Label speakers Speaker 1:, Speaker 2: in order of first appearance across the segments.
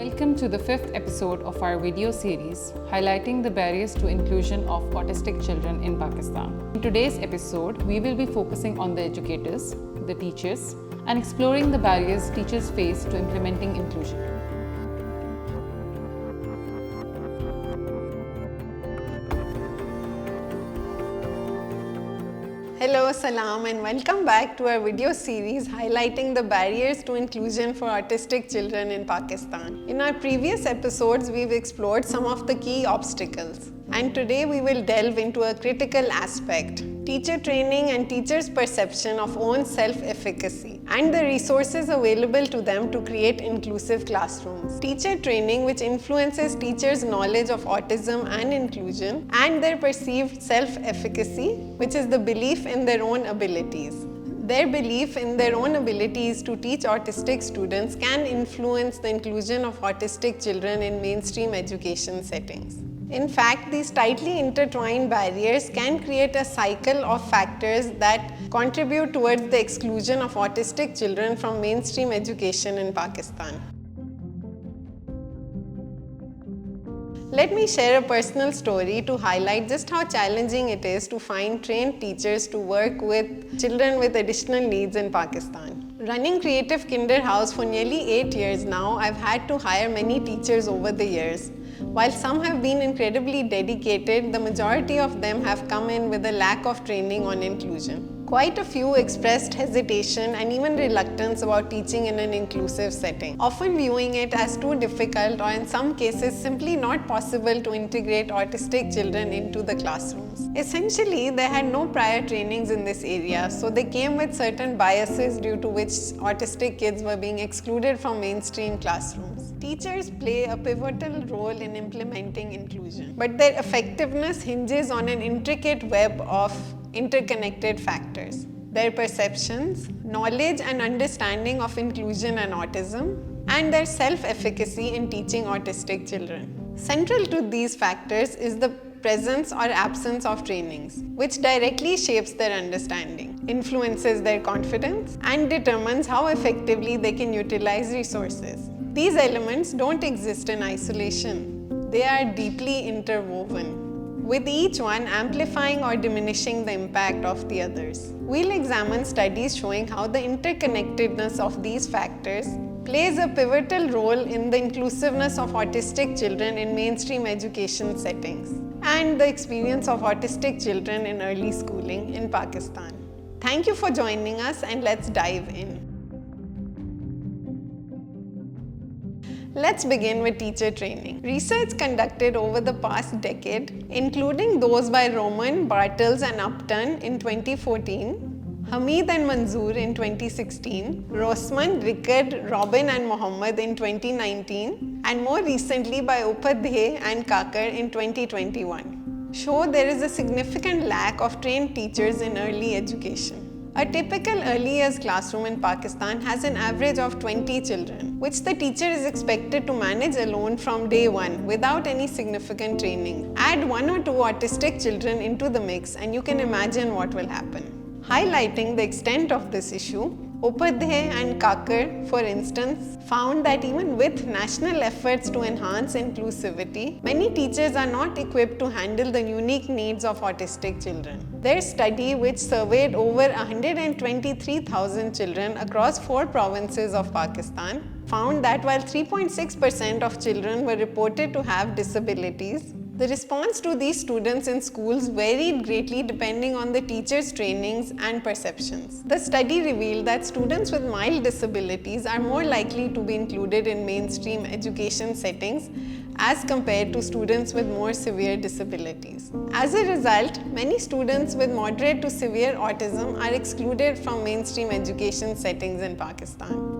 Speaker 1: Welcome to the fifth episode of our video series highlighting the barriers to inclusion of autistic children in Pakistan. In today's episode, we will be focusing on the educators, the teachers, and exploring the barriers teachers face to implementing inclusion.
Speaker 2: Hello, salam, and welcome back to our video series highlighting the barriers to inclusion for autistic children in Pakistan. In our previous episodes, we've explored some of the key obstacles, and today we will delve into a critical aspect: teacher training and teachers' perception of own self-efficacy, and the resources available to them to create inclusive classrooms. Teacher training, which influences teachers' knowledge of autism and inclusion, and their perceived self-efficacy, which is the belief in their own abilities. Their belief in their own abilities to teach autistic students can influence the inclusion of autistic children in mainstream education settings. In fact, these tightly intertwined barriers can create a cycle of factors that contribute towards the exclusion of autistic children from mainstream education in Pakistan. Let me share a personal story to highlight just how challenging it is to find trained teachers to work with children with additional needs in Pakistan. Running Creative Kinder House for nearly 8 years now, I've had to hire many teachers over the years. While some have been incredibly dedicated, the majority of them have come in with a lack of training on inclusion. Quite a few expressed hesitation and even reluctance about teaching in an inclusive setting, often viewing it as too difficult or in some cases simply not possible to integrate autistic children into the classrooms. Essentially, they had no prior trainings in this area, so they came with certain biases due to which autistic kids were being excluded from mainstream classrooms. Teachers play a pivotal role in implementing inclusion, but their effectiveness hinges on an intricate web of interconnected factors: their perceptions, knowledge and understanding of inclusion and autism, and their self-efficacy in teaching autistic children. Central to these factors is the presence or absence of trainings, which directly shapes their understanding, influences their confidence, and determines how effectively they can utilize resources. These elements don't exist in isolation. They are deeply interwoven, with each one amplifying or diminishing the impact of the others. We'll examine studies showing how the interconnectedness of these factors plays a pivotal role in the inclusiveness of autistic children in mainstream education settings and the experience of autistic children in early schooling in Pakistan. Thank you for joining us, and let's dive in. Let's begin with teacher training. Research conducted over the past decade, including those by Roman, Bartels and Upton in 2014, Hamid and Manzoor in 2016, Rosman, Rickard, Robin and Mohammed in 2019, and more recently by Upadhyay and Kakar in 2021, show there is a significant lack of trained teachers in early education. A typical early years classroom in Pakistan has an average of 20 children, which the teacher is expected to manage alone from day one without any significant training. Add 1 or 2 autistic children into the mix and you can imagine what will happen. Highlighting the extent of this issue, Upadhyay and Kakar, for instance, found that even with national efforts to enhance inclusivity, many teachers are not equipped to handle the unique needs of autistic children. Their study, which surveyed over 123,000 children across 4 provinces of Pakistan, found that while 3.6% of children were reported to have disabilities, the response to these students in schools varied greatly depending on the teachers' trainings and perceptions. The study revealed that students with mild disabilities are more likely to be included in mainstream education settings as compared to students with more severe disabilities. As a result, many students with moderate to severe autism are excluded from mainstream education settings in Pakistan.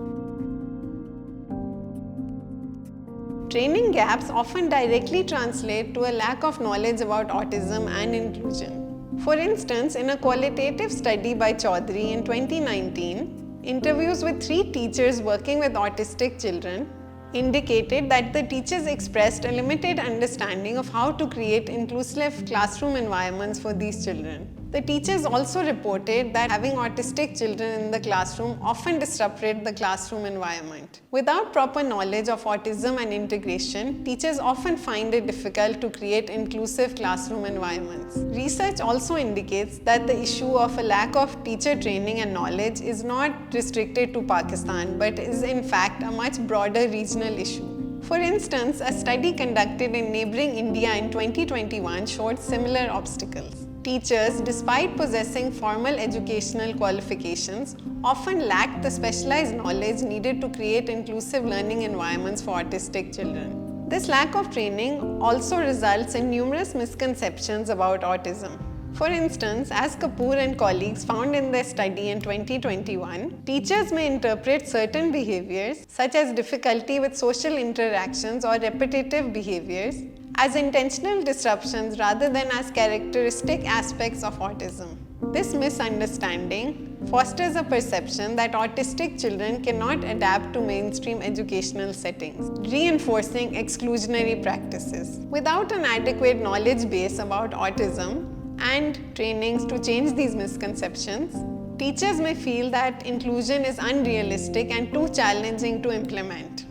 Speaker 2: Training gaps often directly translate to a lack of knowledge about autism and inclusion. For instance, in a qualitative study by Chaudhary in 2019, interviews with 3 teachers working with autistic children indicated that the teachers expressed a limited understanding of how to create inclusive classroom environments for these children. The teachers also reported that having autistic children in the classroom often disrupted the classroom environment. Without proper knowledge of autism and integration, teachers often find it difficult to create inclusive classroom environments. Research also indicates that the issue of a lack of teacher training and knowledge is not restricted to Pakistan, but is in fact a much broader regional issue. For instance, a study conducted in neighboring India in 2021 showed similar obstacles. Teachers, despite possessing formal educational qualifications, often lacked the specialized knowledge needed to create inclusive learning environments for autistic children. This lack of training also results in numerous misconceptions about autism. For instance, as Kapoor and colleagues found in their study in 2021, teachers may interpret certain behaviors, such as difficulty with social interactions or repetitive behaviors, as intentional disruptions rather than as characteristic aspects of autism. This misunderstanding fosters a perception that autistic children cannot adapt to mainstream educational settings, reinforcing exclusionary practices. Without an adequate knowledge base about autism and trainings to change these misconceptions, teachers may feel that inclusion is unrealistic and too challenging to implement.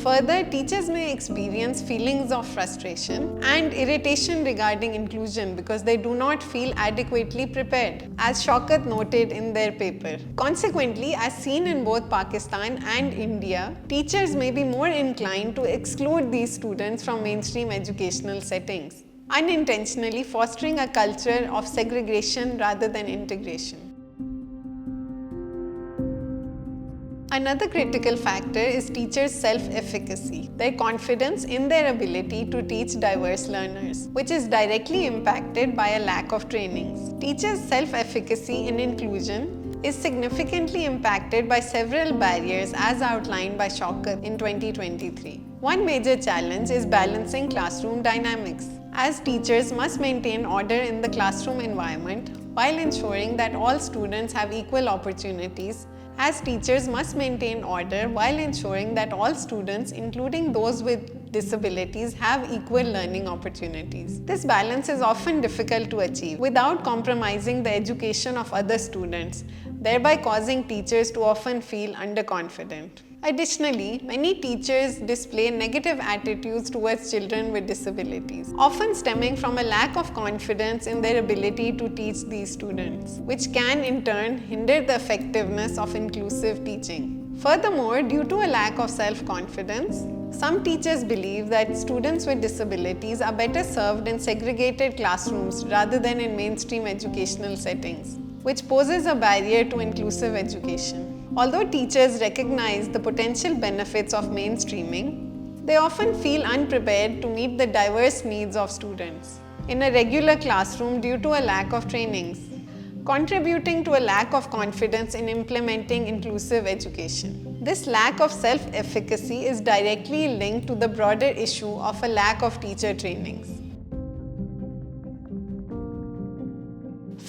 Speaker 2: Further, teachers may experience feelings of frustration and irritation regarding inclusion because they do not feel adequately prepared, as Shaukat noted in their paper. Consequently, as seen in both Pakistan and India, teachers may be more inclined to exclude these students from mainstream educational settings, unintentionally fostering a culture of segregation rather than integration. Another critical factor is teachers' self-efficacy, their confidence in their ability to teach diverse learners, which is directly impacted by a lack of trainings. Teachers' self-efficacy in inclusion is significantly impacted by several barriers as outlined by Shaukat in 2023. One major challenge is balancing classroom dynamics, as teachers must maintain order in the classroom environment while ensuring that all students have equal opportunities. As teachers must maintain order while ensuring that all students, including those with disabilities, have equal learning opportunities. This balance is often difficult to achieve without compromising the education of other students, thereby causing teachers to often feel underconfident. Additionally, many teachers display negative attitudes towards children with disabilities, often stemming from a lack of confidence in their ability to teach these students, which can in turn hinder the effectiveness of inclusive teaching. Furthermore, due to a lack of self-confidence, some teachers believe that students with disabilities are better served in segregated classrooms rather than in mainstream educational settings, which poses a barrier to inclusive education. Although teachers recognize the potential benefits of mainstreaming, they often feel unprepared to meet the diverse needs of students in a regular classroom due to a lack of trainings, contributing to a lack of confidence in implementing inclusive education. This lack of self-efficacy is directly linked to the broader issue of a lack of teacher trainings.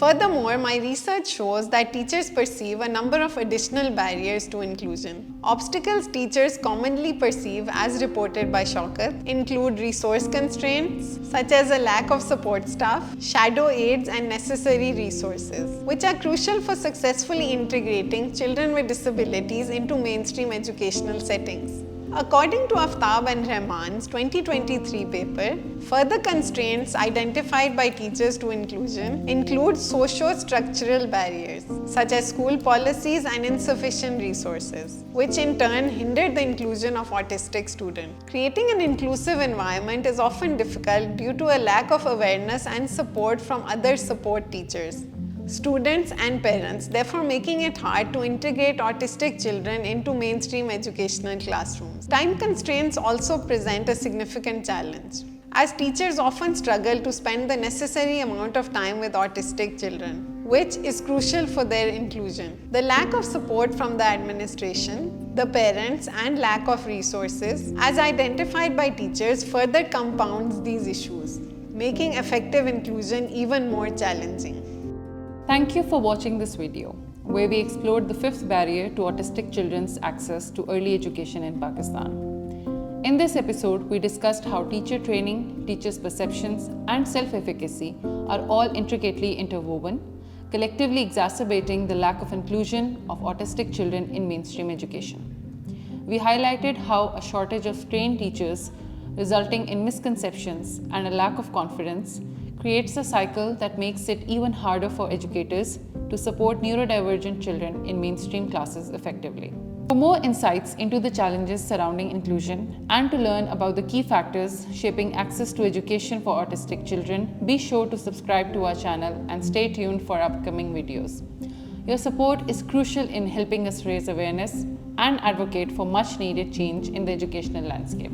Speaker 2: Furthermore, my research shows that teachers perceive a number of additional barriers to inclusion. Obstacles teachers commonly perceive, as reported by Shaukat, include resource constraints, such as a lack of support staff, shadow aids, and necessary resources, which are crucial for successfully integrating children with disabilities into mainstream educational settings. According to Aftab and Rahman's 2023 paper, further constraints identified by teachers to inclusion include socio-structural barriers, such as school policies and insufficient resources, which in turn hinder the inclusion of autistic students. Creating an inclusive environment is often difficult due to a lack of awareness and support from other support teachers, students and parents, therefore making it hard to integrate autistic children into mainstream educational classrooms. Time constraints also present a significant challenge, as teachers often struggle to spend the necessary amount of time with autistic children, which is crucial for their inclusion. The lack of support from the administration, the parents, and lack of resources, as identified by teachers, further compounds these issues, making effective inclusion even more challenging.
Speaker 1: Thank you for watching this video, where we explored the fifth barrier to autistic children's access to early education in Pakistan. In this episode, we discussed how teacher training, teachers' perceptions, and self-efficacy are all intricately interwoven collectively exacerbating the lack of inclusion of autistic children in mainstream education. We highlighted how a shortage of trained teachers, resulting in misconceptions and a lack of confidence, creates a cycle that makes it even harder for educators to support neurodivergent children in mainstream classes effectively. For more insights into the challenges surrounding inclusion and to learn about the key factors shaping access to education for autistic children, be sure to subscribe to our channel and stay tuned for upcoming videos. Your support is crucial in helping us raise awareness and advocate for much needed change in the educational landscape.